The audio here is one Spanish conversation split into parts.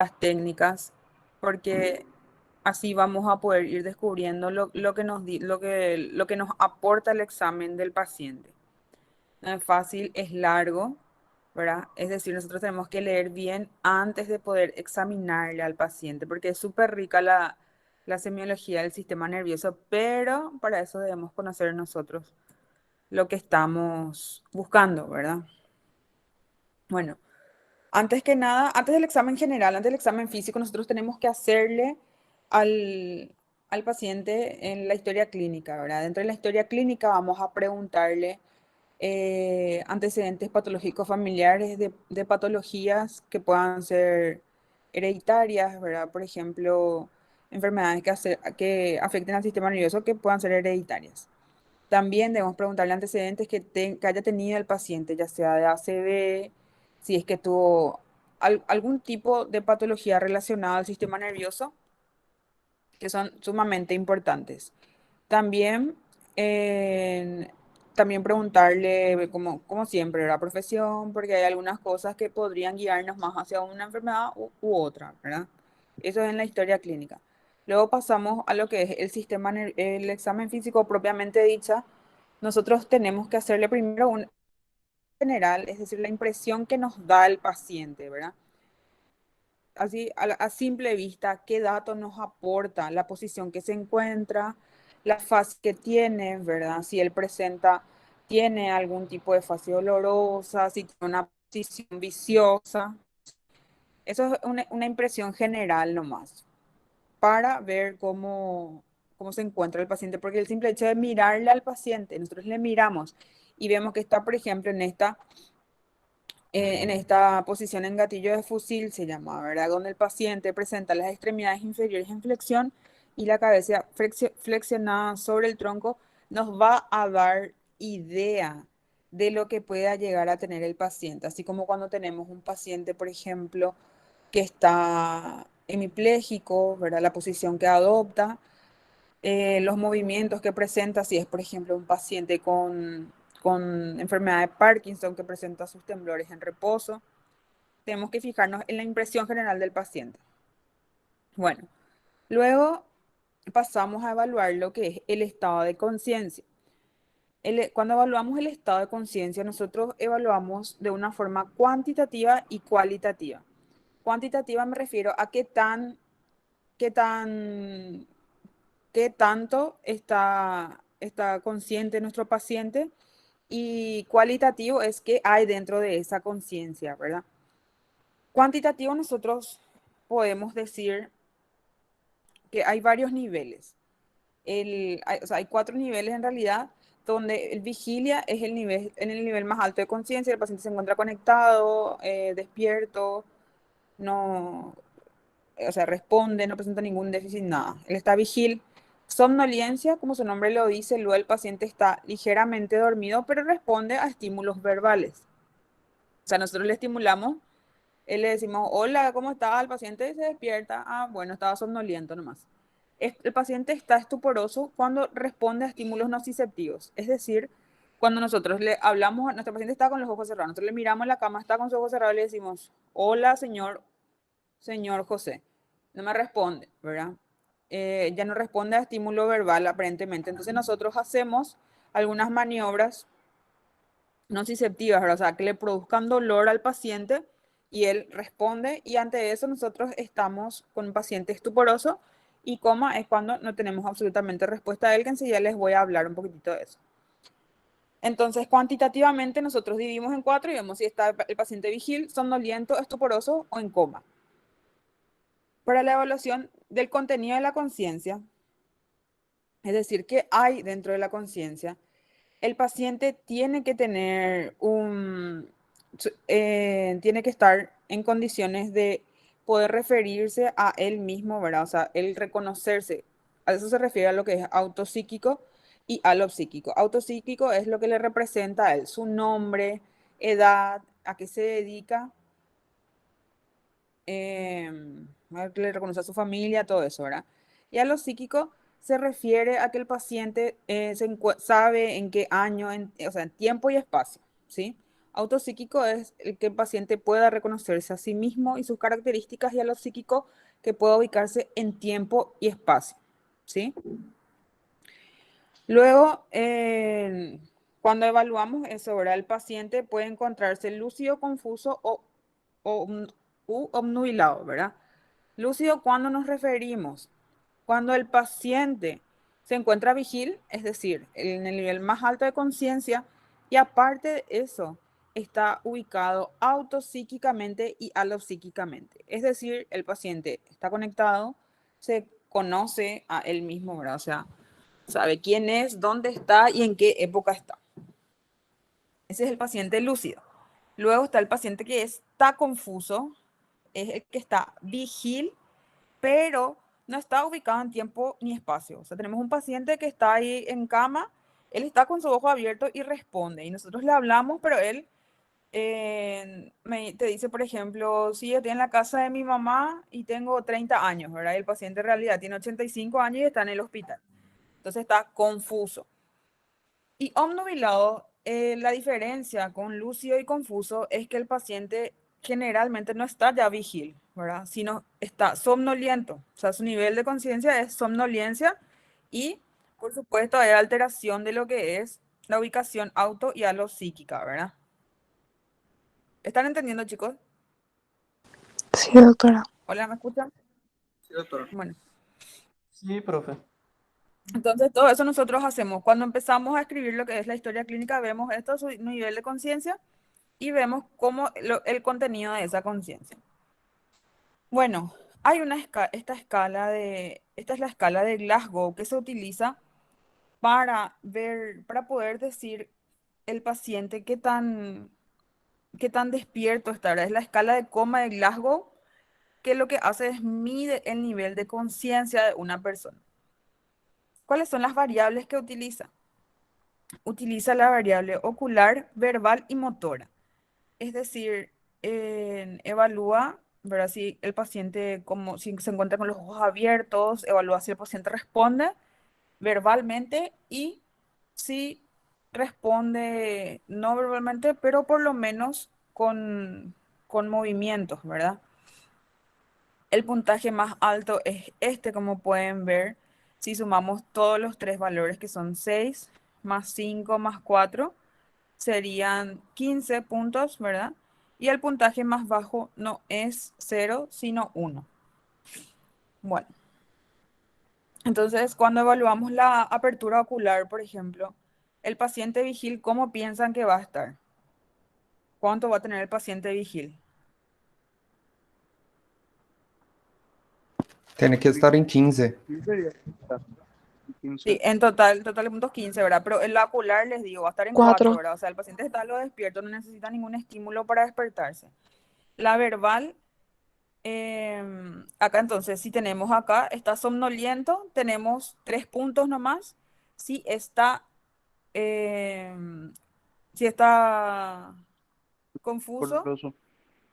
las técnicas, porque así vamos a poder ir descubriendo lo que lo que nos aporta el examen del paciente. No es fácil, es largo, ¿verdad? Es decir, nosotros tenemos que leer bien antes de poder examinarle al paciente, porque es súper rica la semiología del sistema nervioso, pero para eso debemos conocer nosotros lo que estamos buscando, ¿verdad? Bueno, antes que nada, antes del examen general, antes del examen físico, nosotros tenemos que hacerle al paciente en la historia clínica, ¿verdad? Dentro de la historia clínica vamos a preguntarle antecedentes patológicos familiares de patologías que puedan ser hereditarias, ¿verdad? Por ejemplo, enfermedades que afecten al sistema nervioso que puedan ser hereditarias. También debemos preguntarle antecedentes que haya tenido el paciente, ya sea de ACV, si es que tuvo algún tipo de patología relacionada al sistema nervioso, que son sumamente importantes. También, también preguntarle, como siempre, la profesión, porque hay algunas cosas que podrían guiarnos más hacia una enfermedad u otra, ¿verdad? Eso es en la historia clínica. Luego pasamos a lo que es el el examen físico propiamente dicha. Nosotros tenemos que hacerle primero un general, es decir, la impresión que nos da el paciente, ¿verdad? Así, a simple vista, qué datos nos aporta, la posición que se encuentra, la fase que tiene, ¿verdad? Si él presenta, tiene algún tipo de fase dolorosa, si tiene una posición viciosa. Eso es una impresión general nomás, para ver cómo se encuentra el paciente, porque el simple hecho de mirarle al paciente, nosotros le miramos y vemos que está, por ejemplo, en esta posición en gatillo de fusil se llama, ¿verdad? Donde el paciente presenta las extremidades inferiores en flexión y la cabeza flexionada sobre el tronco, nos va a dar idea de lo que pueda llegar a tener el paciente. Así como cuando tenemos un paciente, por ejemplo, que está hemipléjico, ¿verdad? La posición que adopta, los movimientos que presenta, si es, por ejemplo, un paciente con enfermedad de Parkinson que presenta sus temblores en reposo. Tenemos que fijarnos en la impresión general del paciente. Bueno, luego pasamos a evaluar lo que es el estado de conciencia. Cuando evaluamos el estado de conciencia, nosotros evaluamos de una forma cuantitativa y cualitativa. Cuantitativa me refiero a qué tan, qué tanto está consciente nuestro paciente, y cualitativo es qué hay dentro de esa conciencia, ¿verdad? Cuantitativo nosotros podemos decir que hay varios niveles. O sea, hay cuatro niveles en realidad, donde el vigilia es en el nivel más alto de conciencia, el paciente se encuentra conectado, despierto, no, o sea, responde, no presenta ningún déficit, nada. Él está vigil. Somnolencia, como su nombre lo dice, luego el paciente está ligeramente dormido, pero responde a estímulos verbales. O sea, nosotros le estimulamos, le decimos, hola, ¿cómo está? El paciente se despierta. Ah, bueno, estaba somnoliento nomás. El paciente está estuporoso cuando responde a estímulos nociceptivos. Es decir, cuando nosotros le hablamos, nuestro paciente está con los ojos cerrados, nosotros le miramos en la cama, está con sus ojos cerrados y le decimos, hola, señor José. No me responde, ¿verdad? Ya no responde a estímulo verbal aparentemente. Entonces nosotros hacemos algunas maniobras nociceptivas, ¿verdad? O sea, que le produzcan dolor al paciente y él responde, y ante eso nosotros estamos con un paciente estuporoso, y coma es cuando no tenemos absolutamente respuesta a él, que enseguida les voy a hablar un poquitito de eso. Entonces, cuantitativamente nosotros dividimos en cuatro y vemos si está el paciente vigil, somnoliento, estuporoso o en coma. Para la evaluación del contenido de la conciencia, es decir, qué hay dentro de la conciencia, el paciente tiene que tener tiene que estar en condiciones de poder referirse a él mismo, ¿verdad? O sea, el reconocerse. A eso se refiere a lo que es autopsíquico y alopsíquico. Autopsíquico es lo que le representa a él, su nombre, edad, a qué se dedica, eh, le reconoce a su familia, todo eso, ¿verdad? Y a lo psíquico se refiere a que el paciente sabe en qué año, o sea, en tiempo y espacio, ¿sí? Autopsíquico es el que el paciente pueda reconocerse a sí mismo y sus características, y a lo psíquico que pueda ubicarse en tiempo y espacio, ¿sí? Luego, cuando evaluamos eso, ¿verdad? El paciente puede encontrarse lúcido, confuso o u obnubilado, ¿verdad? Lúcido, ¿cuándo nos referimos? Cuando el paciente se encuentra vigil, es decir, en el nivel más alto de conciencia, y aparte de eso, está ubicado autopsíquicamente y alopsíquicamente. Es decir, el paciente está conectado, se conoce a él mismo, ¿verdad? O sea, sabe quién es, dónde está y en qué época está. Ese es el paciente lúcido. Luego está el paciente que está confuso, es el que está vigil, pero no está ubicado en tiempo ni espacio. O sea, tenemos un paciente que está ahí en cama, él está con su ojo abierto y responde, y nosotros le hablamos, pero él te dice, por ejemplo, sí, estoy en la casa de mi mamá y tengo 30 años, ¿verdad? Y el paciente en realidad tiene 85 años y está en el hospital. Entonces está confuso. Y obnubilado, la diferencia con lúcido y confuso es que el paciente generalmente no está ya vigil, ¿verdad? Sino está somnoliento. O sea, su nivel de conciencia es somnolencia y, por supuesto, hay alteración de lo que es la ubicación auto y alopsíquica, ¿verdad? ¿Están entendiendo, chicos? Sí, doctora. Hola, ¿me escuchan? Sí, doctora. Bueno, Sí, profe. entonces todo eso nosotros hacemos. Cuando empezamos a escribir lo que es la historia clínica, vemos esto, su nivel de conciencia, y vemos cómo el contenido de esa conciencia. Bueno, hay esta es la escala de Glasgow que se utiliza para ver, para poder decir el paciente qué tan despierto está. ¿Verdad? Es la escala de coma de Glasgow, que lo que hace es mide el nivel de conciencia de una persona. ¿Cuáles son las variables que utiliza? Utiliza la variable ocular, verbal y motora. Es decir, evalúa, ¿verdad? Si el paciente, como si se encuentra con los ojos abiertos, evalúa si el paciente responde verbalmente y si responde no verbalmente, pero por lo menos con movimientos, ¿verdad? El puntaje más alto es este, como pueden ver, si sumamos todos los tres valores que son 6 más 5 más 4 serían 15 puntos, ¿verdad? Y el puntaje más bajo no es 0, sino 1. Bueno, entonces cuando evaluamos la apertura ocular, por ejemplo, el paciente vigil, ¿cómo piensan que va a estar? ¿Cuánto va a tener el paciente vigil? Tiene que estar en 15. 15 Sí, 15. en total de puntos 15, ¿verdad? Pero en la ocular les digo, va a estar en 4, 4. ¿verdad? O sea, el paciente está lo despierto, no necesita ningún estímulo para despertarse. La verbal, acá entonces, si tenemos acá, está somnoliento, tenemos 3 puntos nomás. Si está, em, si está confuso, Poroso.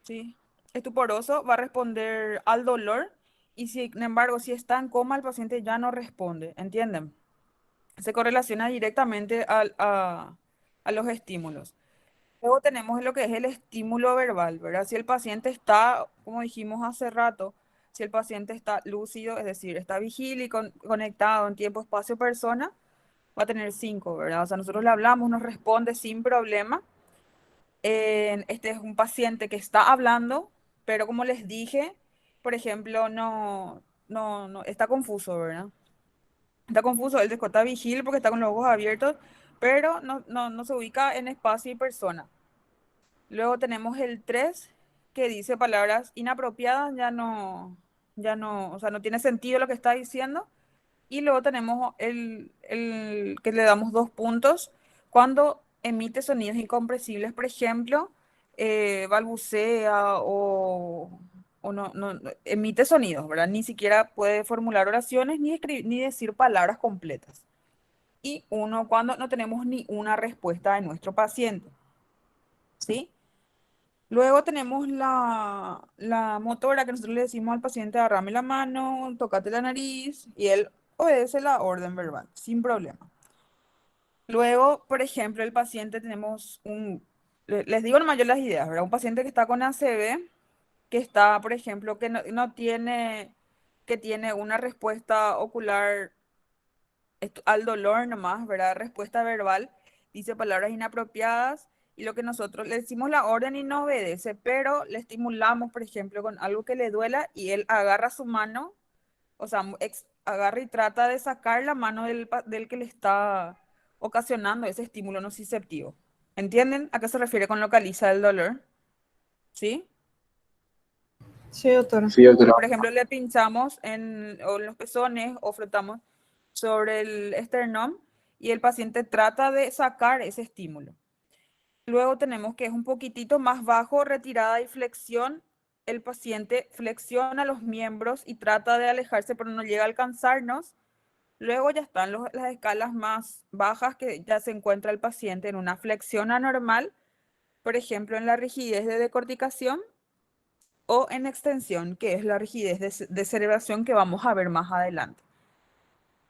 sí, estuporoso, va a responder al dolor. Y sin embargo, si está en coma, el paciente ya no responde, ¿entienden? Se correlaciona directamente a los estímulos. Luego tenemos lo que es el estímulo verbal, ¿verdad? Si el paciente está, como dijimos hace rato, si el paciente está lúcido, es decir, está vigil y conectado en tiempo, espacio, persona, va a tener 5, ¿verdad? O sea, nosotros le hablamos, nos responde sin problema. Este es un paciente que está hablando, pero como les dije, por ejemplo, no, está confuso, ¿verdad? Está confuso, él está vigil porque está con los ojos abiertos, pero no se ubica en espacio y persona. Luego tenemos el 3 que dice palabras inapropiadas, ya no, o sea, no tiene sentido lo que está diciendo. Y luego tenemos el que le damos 2 puntos cuando emite sonidos incomprensibles, por ejemplo, balbucea o no, emite sonidos, ¿verdad? Ni siquiera puede formular oraciones ni escribir, ni decir palabras completas. Y 1 cuando no tenemos ni una respuesta de nuestro paciente, ¿sí? Luego tenemos la motora que nosotros le decimos al paciente, agarrame la mano, tócate la nariz, y él obedece la orden verbal, sin problema. Luego, por ejemplo, el paciente tenemos Les digo nomás yo las ideas, ¿verdad? Un paciente que está con ACV, que está, por ejemplo, que no tiene, que tiene una respuesta ocular al dolor nomás, ¿verdad? Respuesta verbal, dice palabras inapropiadas y lo que nosotros le decimos la orden y no obedece, pero le estimulamos, por ejemplo, con algo que le duela y él agarra su mano, o sea, agarra y trata de sacar la mano del que le está ocasionando ese estímulo nociceptivo. ¿Entienden a qué se refiere con localiza el dolor? ¿Sí? Sí, doctora. Sí, doctora. Por ejemplo, le pinchamos o en los pezones o frotamos sobre el esternón y el paciente trata de sacar ese estímulo. Luego tenemos que es un poquitito más bajo, retirada y flexión. El paciente flexiona los miembros y trata de alejarse, pero no llega a alcanzarnos. Luego ya están las escalas más bajas que ya se encuentra el paciente en una flexión anormal, por ejemplo, en la rigidez de decorticación o en extensión, que es la rigidez de cerebración que vamos a ver más adelante.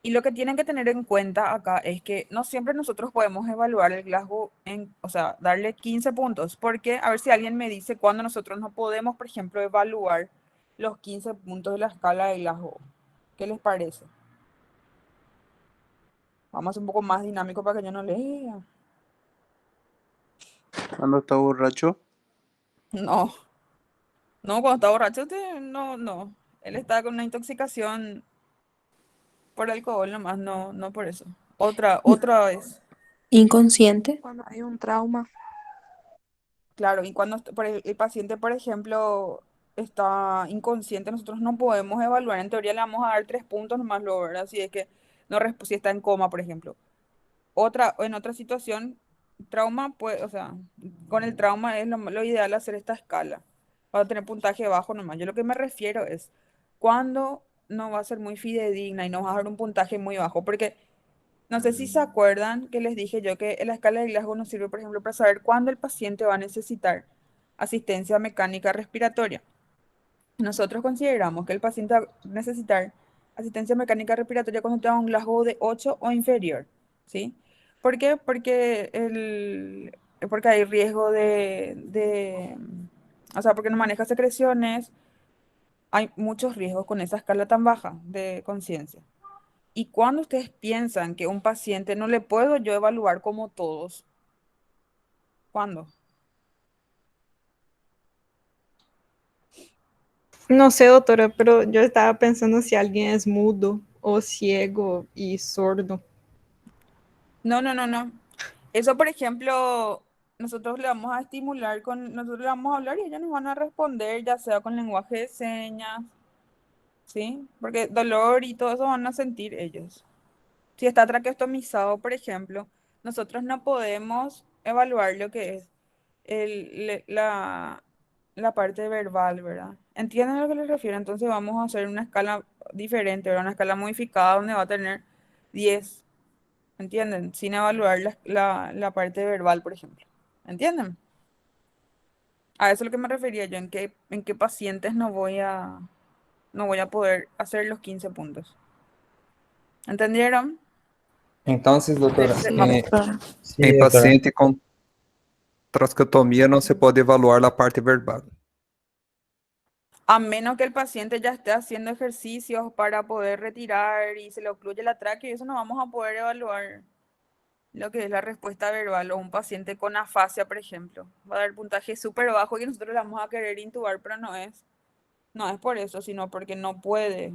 Y lo que tienen que tener en cuenta acá es que no siempre nosotros podemos evaluar el Glasgow o sea, darle 15 puntos, porque a ver si alguien me dice cuándo nosotros no podemos, por ejemplo, evaluar los 15 puntos de la escala de Glasgow. ¿Qué les parece? Vamos a ser un poco más dinámico para que yo no lea. Cuando está borracho. No, no, cuando está borracho, no. Él está con una intoxicación por alcohol nomás, no por eso. Otra vez. Inconsciente. Cuando hay un trauma. Claro, y cuando el paciente, por ejemplo, está inconsciente, nosotros no podemos evaluar. En teoría le vamos a dar 3 puntos nomás, luego, ¿verdad? Si es que no si está en coma, por ejemplo. En otra situación, trauma, pues, o sea, con el trauma es lo ideal hacer esta escala. Para tener puntaje bajo nomás. Yo lo que me refiero es cuando no va a ser muy fidedigna y nos va a dar un puntaje muy bajo. Porque no sé si se acuerdan que les dije yo que la escala de Glasgow nos sirve, por ejemplo, para saber cuándo el paciente va a necesitar asistencia mecánica respiratoria. Nosotros consideramos que el paciente va a necesitar asistencia mecánica respiratoria cuando tenga un Glasgow de 8 o inferior, ¿sí? ¿Por qué? Porque hay riesgo o sea, porque no maneja secreciones, hay muchos riesgos con esa escala tan baja de conciencia. Y cuando ustedes piensan que un paciente no le puedo yo evaluar como todos, ¿cuándo? No sé, doctora, pero yo estaba pensando si alguien es mudo o ciego y sordo. No. Eso, por ejemplo, nosotros le vamos a estimular nosotros le vamos a hablar y ellos nos van a responder, ya sea con lenguaje de señas, ¿sí? Porque dolor y todo eso van a sentir ellos. Si está traqueostomizado, por ejemplo, nosotros no podemos evaluar lo que es el, le- la, la parte verbal, ¿verdad? ¿Entienden a lo que les refiero? Entonces vamos a hacer una escala diferente, ¿verdad? Una escala modificada donde va a tener 10, ¿entienden? Sin evaluar la parte verbal, por ejemplo. ¿Entienden? A eso es lo que me refería yo, en qué pacientes no voy a poder hacer los 15 puntos. ¿Entendieron? Entonces, doutora, Sí, Vamos. doctora. em Sí, doctora. paciente com trascotomia não se pode evaluar a parte verbal. A menos que el paciente ya esté haciendo ejercicios para poder retirar y se le ocluye la tráquea, y eso no vamos a poder evaluar lo que es la respuesta verbal. O un paciente con afasia, por ejemplo, va a dar puntaje súper bajo y nosotros le vamos a querer intubar, pero no es por eso, sino porque no puede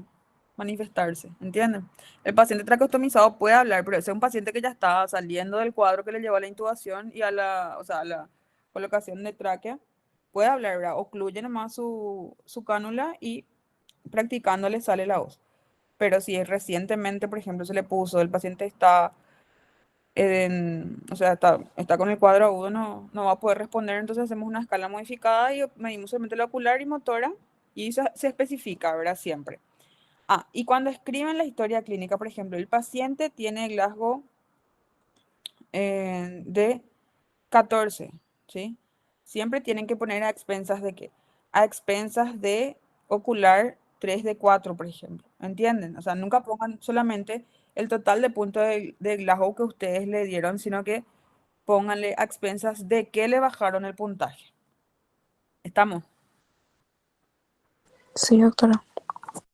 manifestarse, ¿entienden? El paciente traqueostomizado puede hablar, pero ese es un paciente que ya está saliendo del cuadro que le llevó a la intubación y o sea, a la colocación de tráquea. Puede hablar, ¿verdad? Ocluye nomás su cánula y practicando le sale la voz. Pero si es recientemente, por ejemplo, se le puso, el paciente está o sea, está con el cuadro agudo, no va a poder responder, entonces hacemos una escala modificada y medimos solamente la ocular y motora y se especifica, ¿verdad? Siempre. Y cuando escriben la historia clínica, por ejemplo, el paciente tiene Glasgow de 14, ¿sí? Siempre tienen que poner a expensas de qué? A expensas de ocular 3 de 4, por ejemplo. ¿Entienden? O sea, nunca pongan solamente el total de puntos de Glasgow que ustedes le dieron, sino que pónganle a expensas de que le bajaron el puntaje. ¿Estamos? Sí, doctora.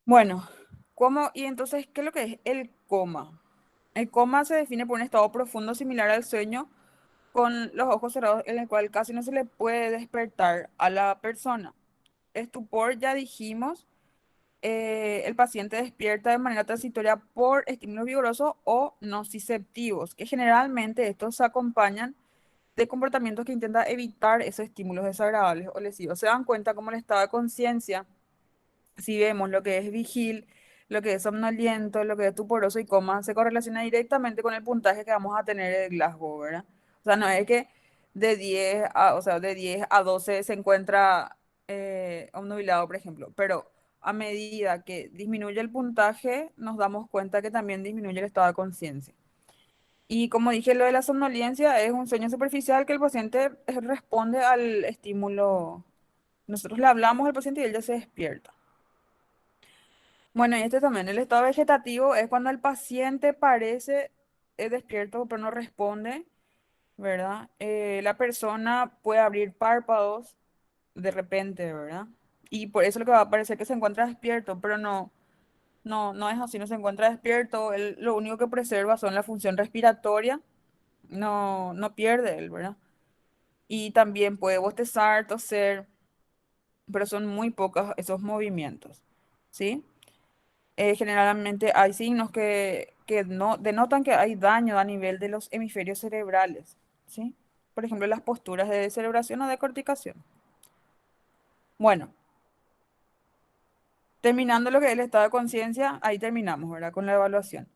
Bueno, ¿cómo? Y entonces, ¿qué es lo que es el coma? El coma se define por un estado profundo similar al sueño, con los ojos cerrados, en el cual casi no se le puede despertar a la persona. Estupor, ya dijimos, el paciente despierta de manera transitoria por estímulos vigorosos o nociceptivos, que generalmente estos se acompañan de comportamientos que intentan evitar esos estímulos desagradables o lesivos. Se dan cuenta cómo el estado de conciencia, si vemos lo que es vigil, lo que es somnoliento, lo que es tuporoso y coma, se correlaciona directamente con el puntaje que vamos a tener en Glasgow, ¿verdad? O sea, no es que o sea, de 10 a 12 se encuentra obnubilado, por ejemplo, pero a medida que disminuye el puntaje, nos damos cuenta que también disminuye el estado de conciencia. Y como dije, lo de la somnolencia es un sueño superficial que el paciente responde al estímulo. Nosotros le hablamos al paciente y él ya se despierta. Bueno, y este también, el estado vegetativo es cuando el paciente parece despierto pero no responde, ¿verdad? La persona puede abrir párpados de repente, ¿verdad? Y por eso lo que va a parecer que se encuentra despierto, pero no es así, no se encuentra despierto. Él lo único que preserva son la función respiratoria, no pierde él, ¿verdad? Y también puede bostezar, toser, pero son muy pocos esos movimientos, ¿sí? Generalmente hay signos que no, denotan que hay daño a nivel de los hemisferios cerebrales, ¿sí? Por ejemplo, las posturas de descerebración o de corticación. Bueno, terminando lo que es el estado de conciencia, ahí terminamos, ¿verdad? Con la evaluación.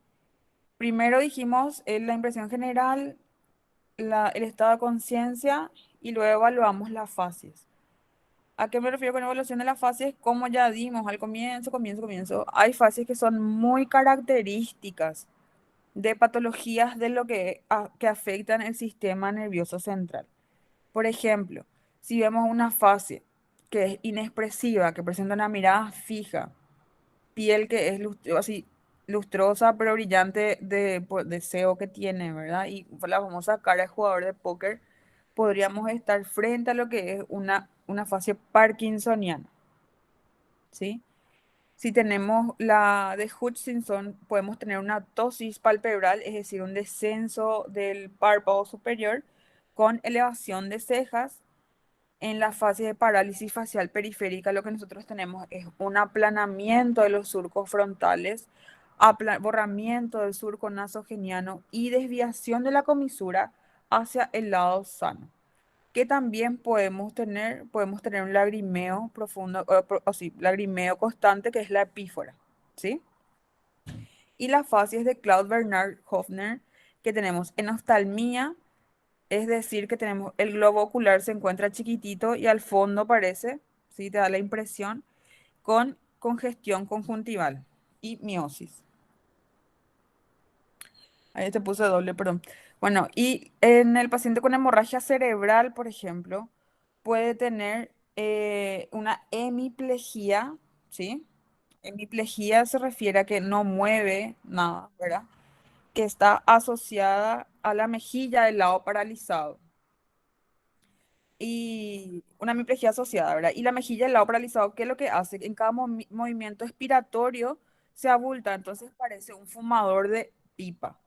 Primero dijimos la impresión general, el estado de conciencia y luego evaluamos las fases. ¿A qué me refiero con evaluación de las fases? Como ya dimos al comienzo, hay fases que son muy características de patologías de lo que afectan el sistema nervioso central. Por ejemplo, si vemos una fase que es inexpresiva, que presenta una mirada fija, piel que es así lustrosa pero brillante por deseo que tiene, ¿verdad? Y la famosa cara de jugador de póker, podríamos estar frente a lo que es una fase parkinsoniana, ¿sí? Si tenemos la de Hutchinson, podemos tener una ptosis palpebral, es decir, un descenso del párpado superior con elevación de cejas. En la fase de parálisis facial periférica, lo que nosotros tenemos es un aplanamiento de los surcos frontales, borramiento del surco nasogeniano y desviación de la comisura hacia el lado sano. Que también podemos tener un lagrimeo profundo, o sí, lagrimeo constante, que es la epífora, ¿sí? Y las fases de Claude Bernard Hofner, que tenemos en oftalmía, es decir, que tenemos el globo ocular se encuentra chiquitito y al fondo parece, ¿sí? Te da la impresión, con congestión conjuntival y miosis. Ahí te puse doble, perdón. Bueno, y en el paciente con hemorragia cerebral, por ejemplo, puede tener una hemiplegia, ¿sí? Hemiplegia se refiere a que no mueve nada, ¿verdad? Que está asociada a la mejilla del lado paralizado. Y una hemiplegia asociada, ¿verdad? Y la mejilla del lado paralizado, ¿qué es lo que hace? En cada movimiento expiratorio se abulta, entonces parece un fumador de pipa,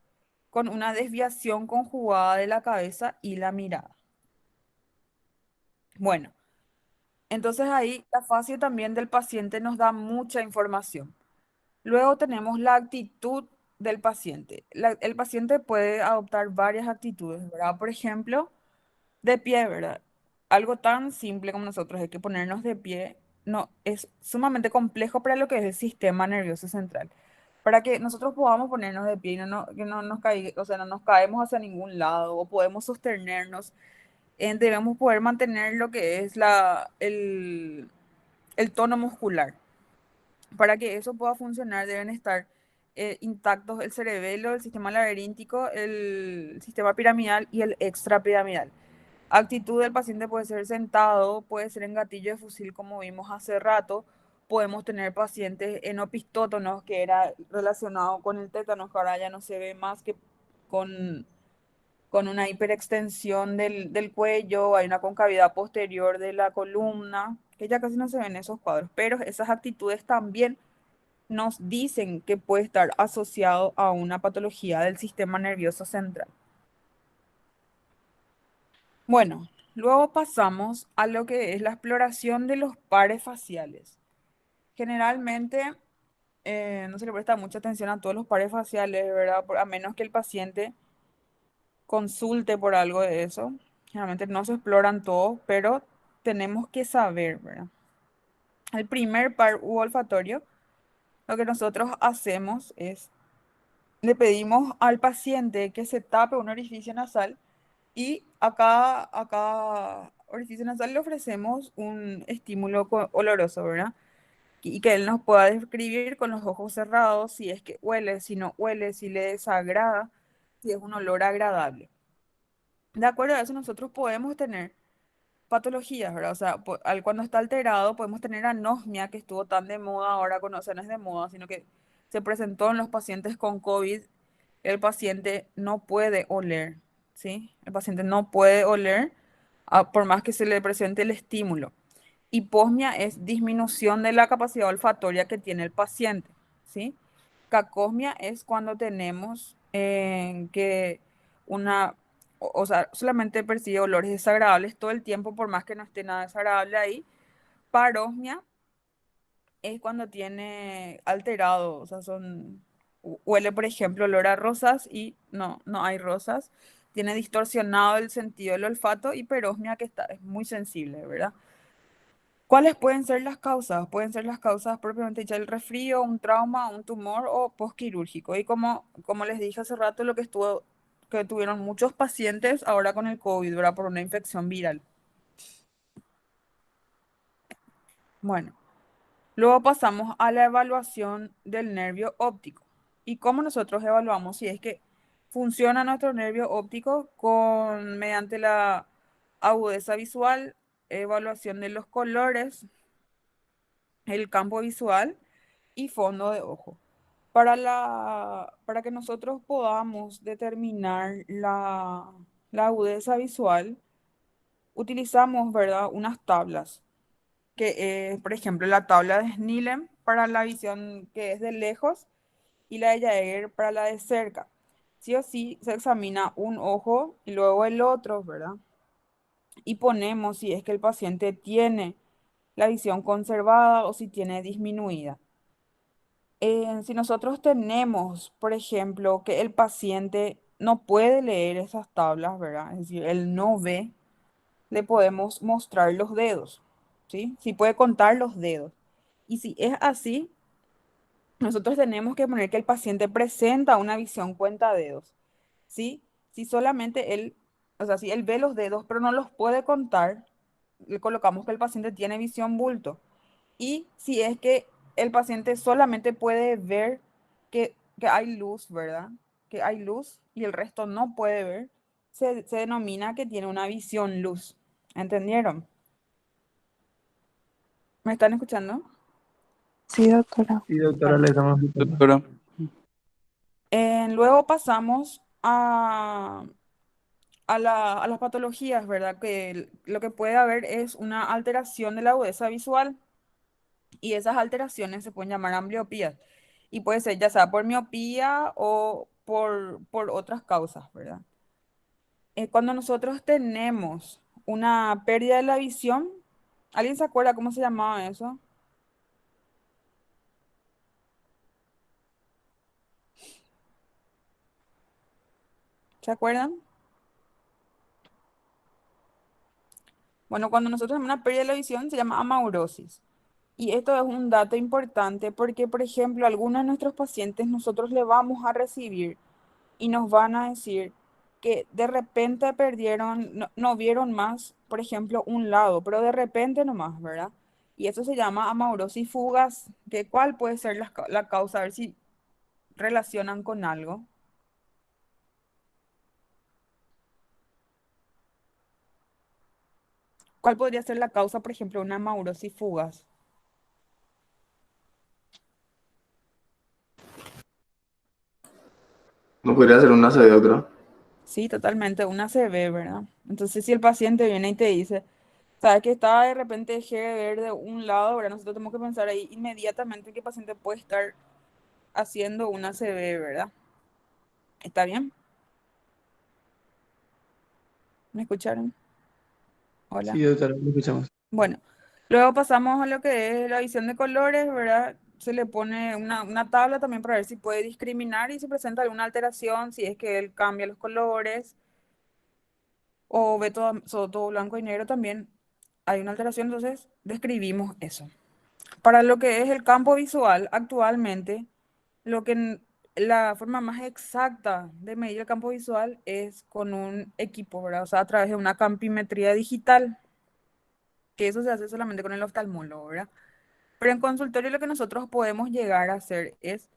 con una desviación conjugada de la cabeza y la mirada. Bueno, entonces ahí la fase también del paciente nos da mucha información. Luego tenemos la actitud del paciente. El paciente puede adoptar varias actitudes, ¿verdad? Por ejemplo, de pie, ¿verdad? Algo tan simple como nosotros, hay que ponernos de pie, no, es sumamente complejo para lo que es el sistema nervioso central. Para que nosotros podamos ponernos de pie y que no nos o sea, no nos caemos hacia ningún lado o podemos sostenernos, debemos poder mantener lo que es el tono muscular. Para que eso pueda funcionar deben estar intactos el cerebelo, el sistema laberíntico, el sistema piramidal y el extrapiramidal. Actitud del paciente puede ser sentado, puede ser en gatillo de fusil como vimos hace rato. Podemos tener pacientes en opistótonos, que era relacionado con el tétanos, que ahora ya no se ve más que con con una hiperextensión del cuello, hay una concavidad posterior de la columna, que ya casi no se ven esos cuadros, pero esas actitudes también nos dicen que puede estar asociado a una patología del sistema nervioso central. Bueno, luego pasamos a lo que es la exploración de los pares faciales. Generalmente no se le presta mucha atención a todos los pares faciales, ¿verdad? A menos que el paciente consulte por algo de eso. Generalmente no se exploran todos, pero tenemos que saber, ¿verdad? El primer par olfatorio, lo que nosotros hacemos es, le pedimos al paciente que se tape un orificio nasal y a cada orificio nasal le ofrecemos un estímulo oloroso, ¿verdad? Y que él nos pueda describir con los ojos cerrados si es que huele, si no huele, si le desagrada, si es un olor agradable. De acuerdo a eso, nosotros podemos tener patologías, ¿verdad? O sea, cuando está alterado podemos tener anosmia, que estuvo tan de moda ahora, o sea, no es de moda, sino que se presentó en los pacientes con COVID. El paciente no puede oler, ¿sí? El paciente no puede oler por más que se le presente el estímulo. Hiposmia es disminución de la capacidad olfatoria que tiene el paciente, ¿sí? Cacosmia es cuando tenemos que o sea, solamente percibe olores desagradables todo el tiempo, por más que no esté nada desagradable ahí. Parosmia es cuando tiene alterado, o sea, huele, por ejemplo, olor a rosas y no hay rosas. Tiene distorsionado el sentido del olfato. Y perosmia, que es muy sensible, ¿verdad? ¿Cuáles pueden ser las causas? Pueden ser las causas propiamente dichas del resfrío, un trauma, un tumor o postquirúrgico. Y como les dije hace rato, que tuvieron muchos pacientes ahora con el COVID, ¿verdad? Por una infección viral. Bueno, luego pasamos a la evaluación del nervio óptico. ¿Y cómo nosotros evaluamos si es que funciona nuestro nervio óptico? Mediante la agudeza visual, evaluación de los colores, el campo visual y fondo de ojo. Para que nosotros podamos determinar la agudeza visual, utilizamos, ¿verdad?, unas tablas, que es, por ejemplo, la tabla de Snellen para la visión que es de lejos y la de Jaeger para la de cerca. Sí o sí se examina un ojo y luego el otro, ¿verdad? Y ponemos si es que el paciente tiene la visión conservada o si tiene disminuida. Si nosotros tenemos, por ejemplo, que el paciente no puede leer esas tablas, ¿verdad? Es decir, él no ve, le podemos mostrar los dedos, ¿sí? Si puede contar los dedos. Y si es así, nosotros tenemos que poner que el paciente presenta una visión cuenta dedos, ¿sí? Si solamente él, o sea, si él ve los dedos pero no los puede contar, le colocamos que el paciente tiene visión bulto. Y si es que el paciente solamente puede ver que hay luz, ¿verdad? Que hay luz y el resto no puede ver, se denomina que tiene una visión luz. ¿Entendieron? ¿Me están escuchando? Sí, doctora. Sí, doctora, Bueno, le estamos escuchando. Doctora, luego pasamos a las patologías, ¿verdad? Que lo que puede haber es una alteración de la agudeza visual. Y esas alteraciones se pueden llamar ambliopías. Y puede ser ya sea por miopía o por otras causas, ¿verdad? Cuando nosotros tenemos una pérdida de la visión, ¿alguien se acuerda cómo se llamaba eso? ¿Se acuerdan? Bueno, cuando nosotros tenemos una pérdida de la visión se llama amaurosis. Y esto es un dato importante porque, por ejemplo, a algunos de nuestros pacientes nosotros le vamos a recibir y nos van a decir que de repente perdieron, no vieron más, por ejemplo, un lado, pero de repente nomás, ¿verdad? Y eso se llama amaurosis fugaz, que cuál puede ser la causa, a ver si relacionan con algo. ¿Cuál podría ser la causa, por ejemplo, de una amaurosis fugaz? ¿no podría ser una C, doctora? Sí, totalmente, una se ve, ¿verdad? Entonces, si el paciente viene y te dice, sabes que está de repente dejé de ver de un lado, ¿verdad? Nosotros tenemos que pensar ahí inmediatamente que el paciente puede estar haciendo una CB, ¿verdad? ¿Está bien? ¿Me escucharon? Hola. Sí, doctora, lo escuchamos. Bueno, luego pasamos a lo que es la visión de colores, ¿verdad? Se le pone una tabla también para ver si puede discriminar y si presenta alguna alteración, si es que él cambia los colores o ve todo blanco y negro también. Hay una alteración, entonces describimos eso. Para lo que es el campo visual, actualmente, lo que la forma más exacta de medir el campo visual es con un equipo, ¿verdad? O sea, a través de una campimetría digital, que eso se hace solamente con el oftalmólogo, ¿verdad? Pero en consultorio lo que nosotros podemos llegar a hacer es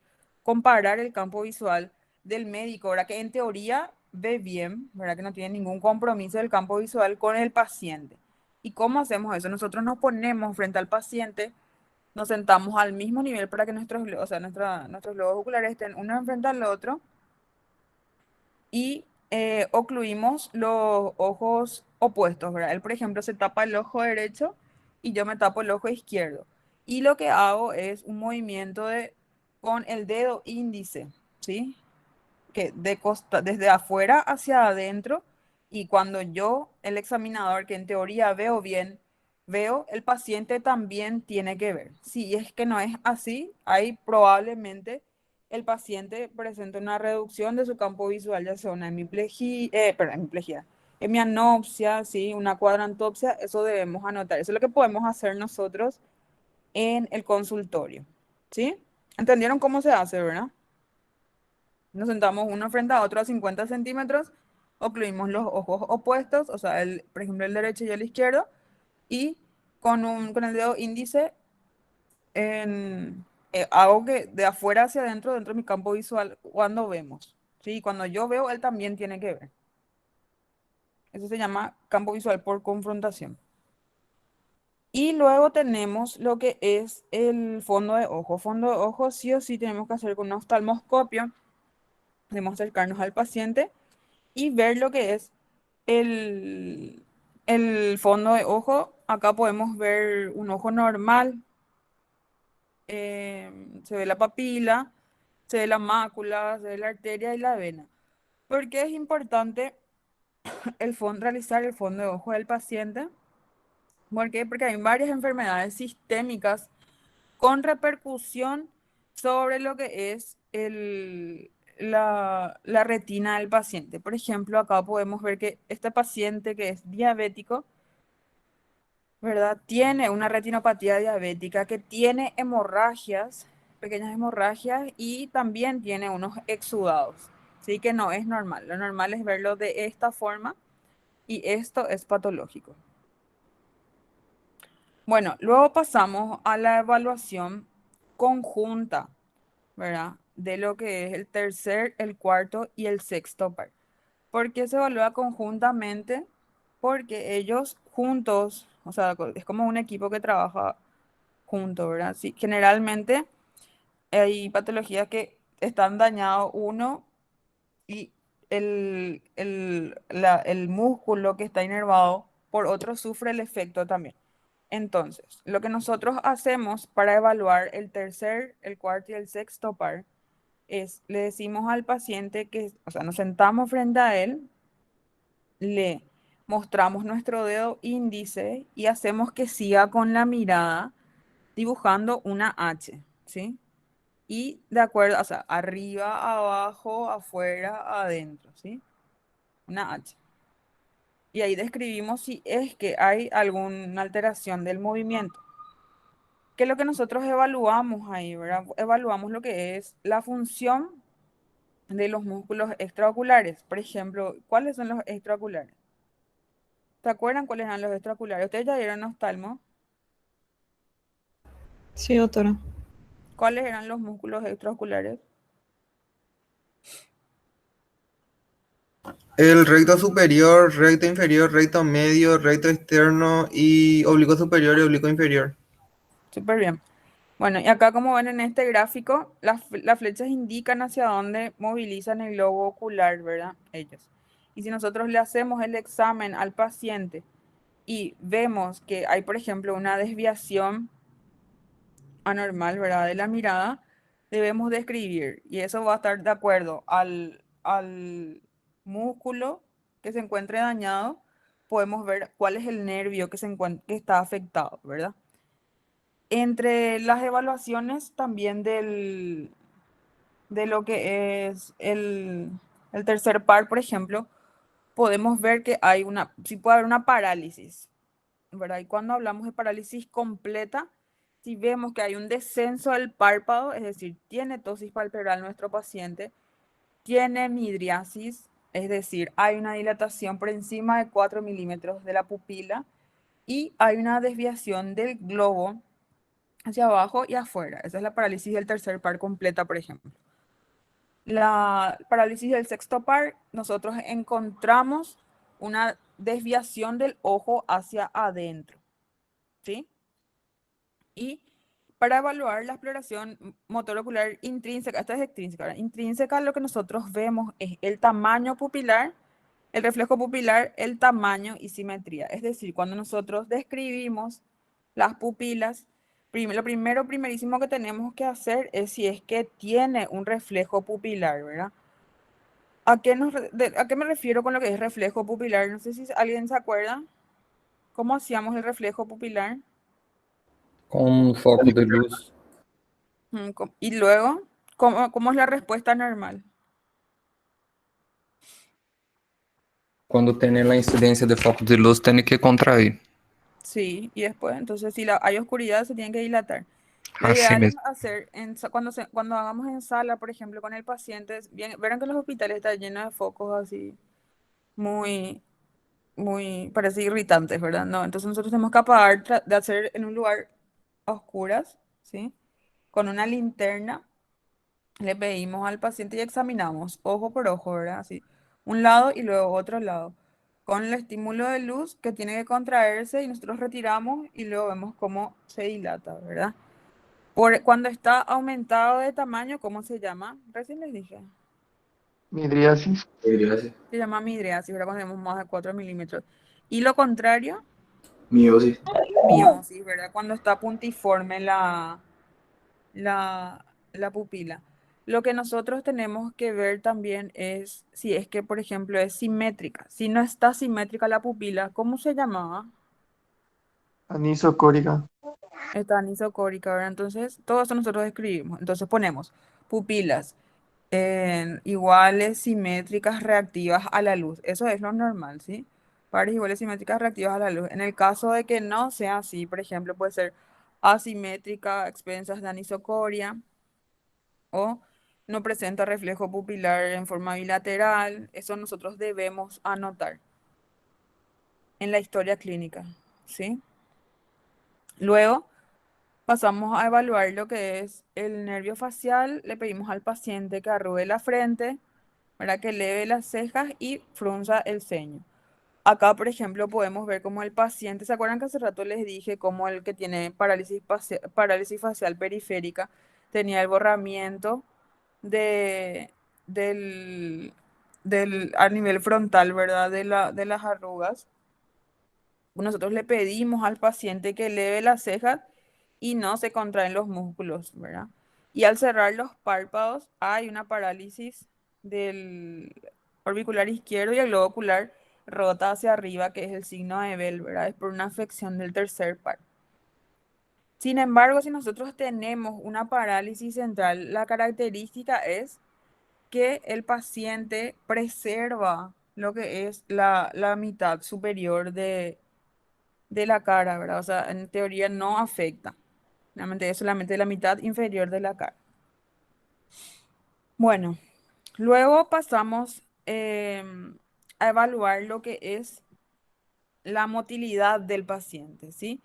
comparar el campo visual del médico, ¿verdad? Que en teoría ve bien, ¿verdad? Que no tiene ningún compromiso del campo visual con el paciente. ¿Y cómo hacemos eso? Nosotros nos ponemos frente al paciente, nos sentamos al mismo nivel para que o sea, nuestros globos oculares estén uno enfrente al otro y ocluimos los ojos opuestos, ¿verdad? Él, por ejemplo, se tapa el ojo derecho y yo me tapo el ojo izquierdo. Y lo que hago es un movimiento con el dedo índice, ¿sí? Que desde afuera hacia adentro, y cuando yo, el examinador, que en teoría veo bien, veo, el paciente también tiene que ver. Si es que no es así, ahí probablemente el paciente presente una reducción de su campo visual, ya sea una hemiplegia, hemianopsia, ¿sí? Una cuadrantopsia, eso debemos anotar. Eso es lo que podemos hacer nosotros en el consultorio, ¿sí? ¿Entendieron cómo se hace, verdad? Nos sentamos uno frente a otro a 50 centímetros, ocluimos los ojos opuestos, o sea, por ejemplo, el derecho y el izquierdo, y con el dedo índice hago que de afuera hacia adentro, dentro de mi campo visual, cuando vemos. ¿Sí? Cuando yo veo, él también tiene que ver. Eso se llama campo visual por confrontación. Y luego tenemos lo que es el fondo de ojo. Fondo de ojo sí o sí tenemos que hacer con un oftalmoscopio. Debemos acercarnos al paciente y ver lo que es el, el fondo de ojo. Acá podemos ver un ojo normal, se ve la papila, se ve la mácula, se ve la arteria y la vena. ¿Por qué es importante realizar el fondo de ojo del paciente? ¿Por qué? Porque hay varias enfermedades sistémicas con repercusión sobre lo que es la retina del paciente. Por ejemplo, acá podemos ver que este paciente que es diabético, ¿verdad? Tiene una retinopatía diabética que tiene hemorragias, pequeñas hemorragias y también tiene unos exudados. Sí que no es normal. Lo normal es verlo de esta forma y esto es patológico. Bueno, luego pasamos a la evaluación conjunta, ¿verdad? De lo que es el tercer, el cuarto y el sexto par. ¿Por qué se evalúa conjuntamente? Porque ellos juntos, o sea, es como un equipo que trabaja junto, ¿verdad? Sí, generalmente hay patologías que están dañados uno y el músculo que está inervado por otro sufre el efecto también. Entonces, lo que nosotros hacemos para evaluar el tercer, el cuarto y el sexto par es, le decimos al paciente que, o sea, nos sentamos frente a él, le mostramos nuestro dedo índice y hacemos que siga con la mirada dibujando una H, ¿sí? Y de acuerdo, o sea, arriba, abajo, afuera, adentro, ¿sí? Una H. Y ahí describimos si es que hay alguna alteración del movimiento. ¿Qué es lo que nosotros evaluamos ahí, verdad? Evaluamos lo que es la función de los músculos extraoculares. Por ejemplo, ¿cuáles son los extraoculares? ¿Se acuerdan cuáles eran los extraoculares? Ustedes ya dieron oftalmo. Sí, doctora. ¿Cuáles eran los músculos extraoculares? El recto superior, recto inferior, recto medio, recto externo y oblicuo superior y oblicuo inferior. Súper bien. Bueno, y acá como ven en este gráfico, las flechas indican hacia dónde movilizan el globo ocular, ¿verdad? Ellos. Y si nosotros le hacemos el examen al paciente y vemos que hay, por ejemplo, una desviación anormal, ¿verdad? De la mirada, debemos describir. Y eso va a estar de acuerdo al músculo que se encuentre dañado. Podemos ver cuál es el nervio que está afectado, ¿verdad? Entre las evaluaciones también de lo que es el tercer par, por ejemplo, podemos ver que sí puede haber una parálisis, ¿verdad? Y cuando hablamos de parálisis completa, si vemos que hay un descenso del párpado, es decir, tiene tosis palpebral nuestro paciente, tiene midriasis, es decir, hay una dilatación por encima de 4 milímetros de la pupila y hay una desviación del globo hacia abajo y afuera. Esa es la parálisis del tercer par completa, por ejemplo. La parálisis del sexto par, nosotros encontramos una desviación del ojo hacia adentro, ¿sí? Y para evaluar la exploración motor ocular intrínseca, esta es extrínseca, ¿verdad? Intrínseca, lo que nosotros vemos es el tamaño pupilar, el reflejo pupilar, el tamaño y simetría. Es decir, cuando nosotros describimos las pupilas, lo primerísimo que tenemos que hacer es si es que tiene un reflejo pupilar, ¿verdad? ¿A qué me refiero con lo que es reflejo pupilar? No sé si alguien se acuerda. ¿Cómo hacíamos el reflejo pupilar? Com um foco de luz. Y luego, ¿cómo es la respuesta normal? Quando tem a incidência de foco de luz, tem que contrair. Sí, y después, entonces, si hay oscuridad, se tiene que dilatar. Lo Assim ideal es mesmo. hacer, cuando hagamos en sala, por ejemplo, con el paciente, verán que los hospitales están llenos de focos así, muy, parece irritantes, ¿verdad? No, entonces nosotros tenemos que apagar, de hacer en un lugar a oscuras, ¿sí? Con una linterna, le pedimos al paciente y examinamos ojo por ojo, ¿verdad? Así, un lado y luego otro lado, con el estímulo de luz que tiene que contraerse y nosotros retiramos y luego vemos cómo se dilata, ¿verdad? Cuando está aumentado de tamaño, ¿cómo se llama? Recién les dije. Midriasis. Se llama midriasis, ¿verdad? Cuando tenemos más de 4 milímetros. Y lo contrario, Miosis. miosis, ¿verdad? Cuando está puntiforme la pupila. Lo que nosotros tenemos que ver también es si es que, por ejemplo, es simétrica. Si no está simétrica la pupila, ¿cómo se llamaba? Anisocórica. Está anisocórica, ¿verdad? Entonces, todo eso nosotros escribimos. Entonces ponemos pupilas iguales, simétricas, reactivas a la luz. Eso es lo normal, ¿sí? Pares iguales, simétricas, reactivas a la luz. En el caso de que no sea así, por ejemplo, puede ser asimétrica, a expensas de anisocoria, o no presenta reflejo pupilar en forma bilateral. Eso nosotros debemos anotar en la historia clínica, ¿sí? Luego pasamos a evaluar lo que es el nervio facial. Le pedimos al paciente que arrugue la frente, para que eleve las cejas y frunza el ceño. Acá, por ejemplo, podemos ver cómo el paciente, ¿se acuerdan que hace rato les dije cómo el que tiene parálisis facial periférica tenía el borramiento de, del, a nivel frontal, ¿verdad? De las arrugas? Nosotros le pedimos al paciente que eleve las cejas y no se contraen los músculos, ¿verdad? Y al cerrar los párpados hay una parálisis del orbicular izquierdo y el globo ocular rota hacia arriba, que es el signo de Bell, ¿verdad? Es por una afección del tercer par. Sin embargo, si nosotros tenemos una parálisis central, la característica es que el paciente preserva lo que es la mitad superior de la cara, ¿verdad? O sea, en teoría no afecta. Realmente es solamente la mitad inferior de la cara. Bueno, luego pasamos a evaluar lo que es la motilidad del paciente, ¿sí?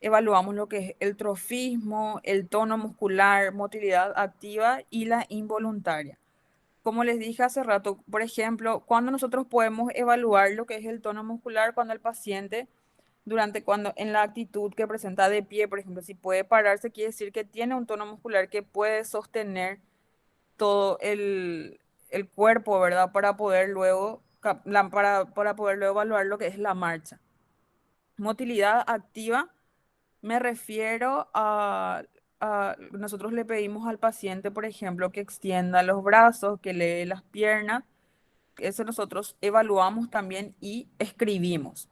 Evaluamos lo que es el trofismo, el tono muscular, motilidad activa y la involuntaria. Como les dije hace rato, por ejemplo, cuando nosotros podemos evaluar lo que es el tono muscular, cuando el paciente cuando en la actitud que presenta de pie, por ejemplo, si puede pararse, quiere decir que tiene un tono muscular que puede sostener todo el cuerpo, ¿verdad? Para poder luego para poder luego evaluar lo que es la marcha. Motilidad activa, me refiero nosotros le pedimos al paciente, por ejemplo, que extienda los brazos, que eleve las piernas. Eso nosotros evaluamos también y escribimos.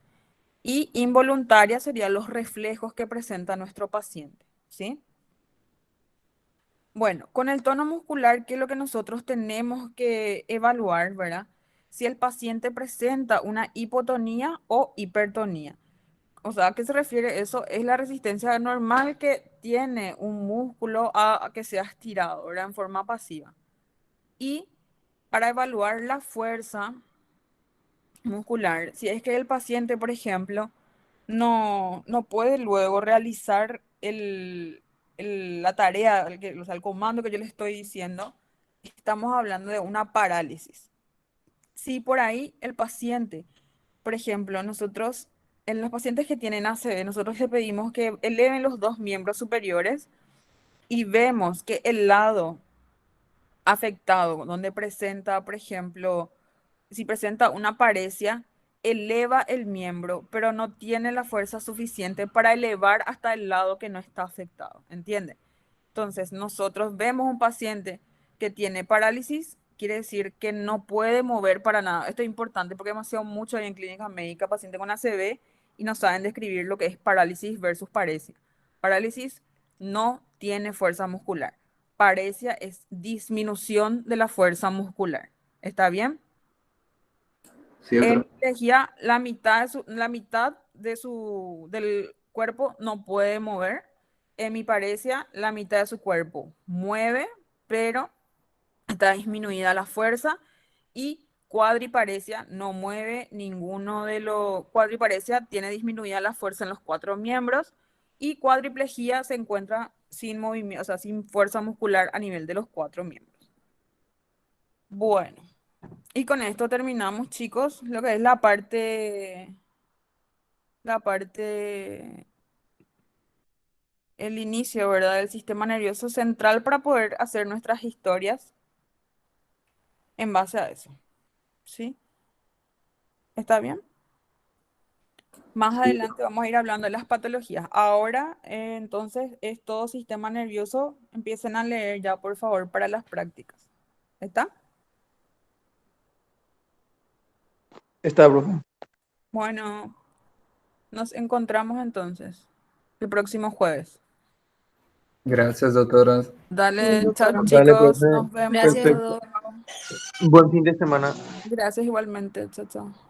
Y involuntaria serían los reflejos que presenta nuestro paciente, ¿sí? Bueno, con el tono muscular, ¿qué es lo que nosotros tenemos que evaluar, verdad? Si el paciente presenta una hipotonía o hipertonía. O sea, ¿a qué se refiere eso? Es la resistencia normal que tiene un músculo a que sea estirado, ¿verdad? En forma pasiva. Y para evaluar la fuerza muscular, si es que el paciente, por ejemplo, no puede luego realizar la tarea, o sea, el comando que yo le estoy diciendo, estamos hablando de una parálisis. Si por ahí el paciente, por ejemplo, nosotros, en los pacientes que tienen ACV, nosotros le pedimos que eleven los dos miembros superiores y vemos que el lado afectado, donde presenta, por ejemplo, si presenta una paresia, eleva el miembro, pero no tiene la fuerza suficiente para elevar hasta el lado que no está afectado, ¿entiende? Entonces, nosotros vemos un paciente que tiene parálisis, quiere decir que no puede mover para nada. Esto es importante porque hemos sido mucho en clínica médica, paciente con ACV, y no saben describir lo que es parálisis versus paresia. Parálisis no tiene fuerza muscular. Paresia es disminución de la fuerza muscular. ¿Está bien? Sí, doctora. Hemiplegia, la mitad del cuerpo no puede mover. Hemiparesia, la mitad de su cuerpo mueve, pero está disminuida la fuerza. Y cuadriparesia no mueve ninguno de los... Cuadriparesia tiene disminuida la fuerza en los 4 miembros. Y cuadriplegia se encuentra sin movimiento, o sea, sin fuerza muscular a nivel de los 4 miembros. Bueno. Y con esto terminamos, chicos, lo que es el inicio, ¿verdad? Del sistema nervioso central para poder hacer nuestras historias en base a eso. ¿Sí? ¿Está bien? Más Sí. adelante vamos a ir hablando de las patologías. Ahora, entonces, es todo sistema nervioso. Empiecen a leer ya, por favor, para las prácticas. ¿Está? Está, profe. Bueno, nos encontramos entonces el próximo jueves. Gracias, doctora. Dale, Sí, chao doctora. Dale, chicos, profe. nos vemos. Gracias, Perfecto. Dodo. Buen fin de semana. Gracias igualmente, chao, chao.